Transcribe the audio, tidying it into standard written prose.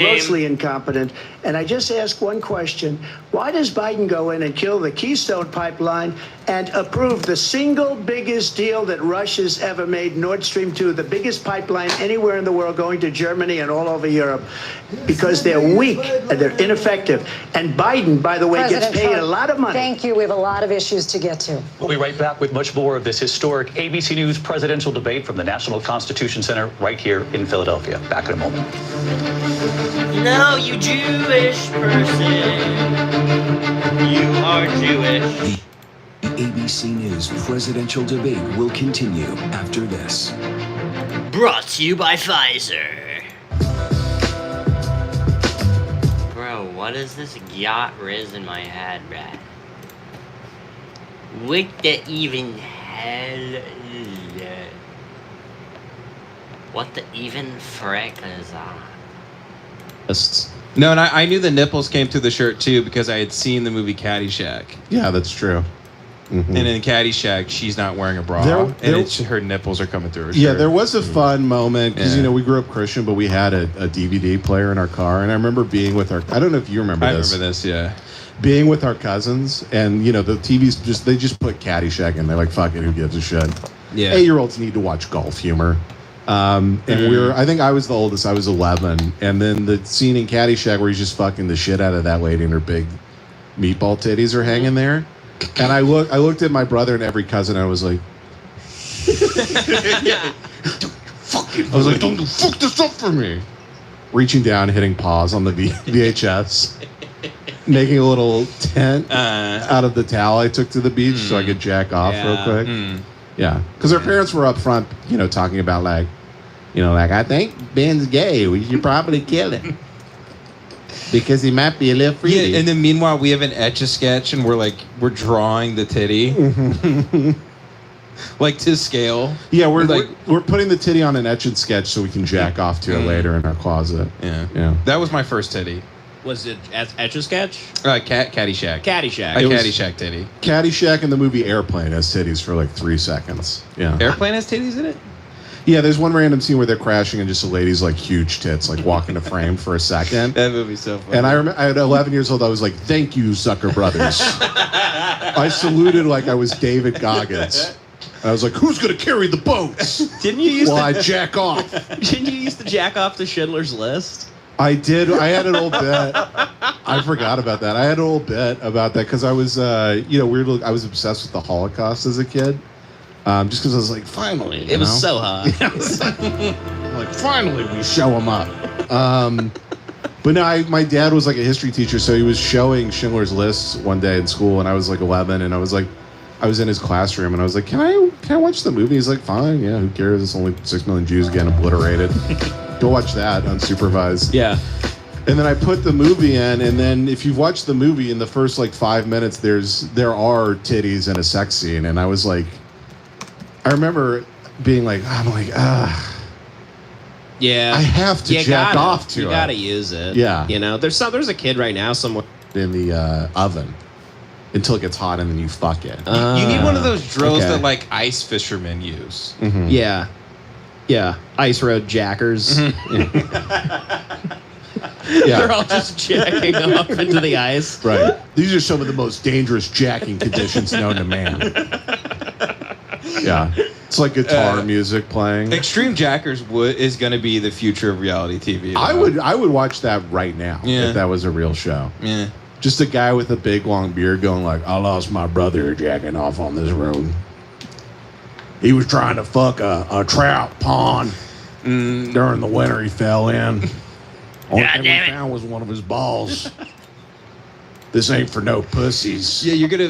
grossly incompetent. And I just ask one question. Why does Biden go in and kill the Keystone Pipeline and approve the single biggest deal that Russia's ever made, Nord Stream 2, the biggest pipeline anywhere in the world going to Germany and all over Europe? Because they're weak and they're ineffective. And Biden, by the way, President gets paid Trump, a lot of money. Thank you. We have a lot of issues to get to. We'll be right back with much more of this historic ABC News presidential debate from the National Constitution Center right here in Philadelphia. Back in a moment. No, you Jewish person. You are Jewish. The ABC News presidential debate will continue after this. Brought to you by Pfizer. Bro, what is this yacht riz in my head, Brad? What the even hell is that? What the even frick is that? No, and I knew the nipples came through the shirt too because I had seen the movie Caddyshack. Yeah, that's true. Mm-hmm. And in Caddyshack, she's not wearing a bra, her nipples are coming through her shirt. Yeah, there was a fun moment because we grew up Christian, but we had a DVD player in our car, and I remember being with our. I don't know if you remember this. I remember this, yeah. Being with our cousins, and the TV's they just put Caddyshack in. They're like, fuck it, who gives a shit? Yeah. 8-year-olds need to watch golf humor. And I think I was the oldest. I was 11, and then the scene in Caddyshack where he's just fucking the shit out of that lady, and her big meatball titties are hanging there. And I looked at my brother and every cousin, and I was like, yeah. I was like, don't fuck this up for me. Reaching down, hitting pause on the VHS, making a little tent out of the towel I took to the beach so I could jack off real quick. Yeah, because our parents were up front, talking about like, I think Ben's gay. We should probably kill him because he might be a little freaky. Yeah, and then meanwhile we have an Etch-a-Sketch and we're drawing the titty, like to scale. Yeah, we're putting the titty on an Etch-a-Sketch so we can jack off to it later in our closet. Yeah. That was my first titty. Was it Etch-a-Sketch? Caddyshack. Caddyshack. A Caddyshack titty. Caddyshack and the movie Airplane has titties for like 3 seconds. Yeah. Airplane has titties in it? Yeah, there's one random scene where they're crashing and just a lady's like huge tits like walk into frame for a second. That movie's so funny. And I remember at 11 years old, I was like, thank you, Zucker Brothers. I saluted like I was David Goggins. I was like, who's going to carry the boats? Didn't you used I jack off. Didn't you used to jack off to Schindler's List? I did. I had an old bit. I forgot about that. I had an old bit about that because I was, weirdly, I was obsessed with the Holocaust as a kid. Just because I was like, finally. It was so hot. Like, finally, we show them up. But no, my dad was like a history teacher, so he was showing Schindler's List one day in school, and I was like 11, and I was in his classroom, and I was like, can I watch the movie? He's like, fine, yeah, who cares? It's only 6 million Jews getting obliterated. Go watch that unsupervised. Yeah. And then I put the movie in, and then if you've watched the movie in the first like 5 minutes, there are titties and a sex scene, and I was like, I remember being like, yeah, I have to jack off to it. You gotta use it. Yeah. There's a kid right now somewhere in the oven until it gets hot, and then you fuck it. You need one of those drills that like ice fishermen use. Mm-hmm. Yeah, ice road jackers. Yeah. They're all just jacking off into the ice. Right. These are some of the most dangerous jacking conditions known to man. Yeah. It's like guitar music playing. Extreme Jackers is going to be the future of reality TV. Though. I would watch that right now if that was a real show. Yeah. Just a guy with a big long beard going like, I lost my brother jacking off on this road. He was trying to fuck a trout pond during the winter he fell in. Only thing we found was one of his balls. This ain't for no pussies. Yeah, you're going to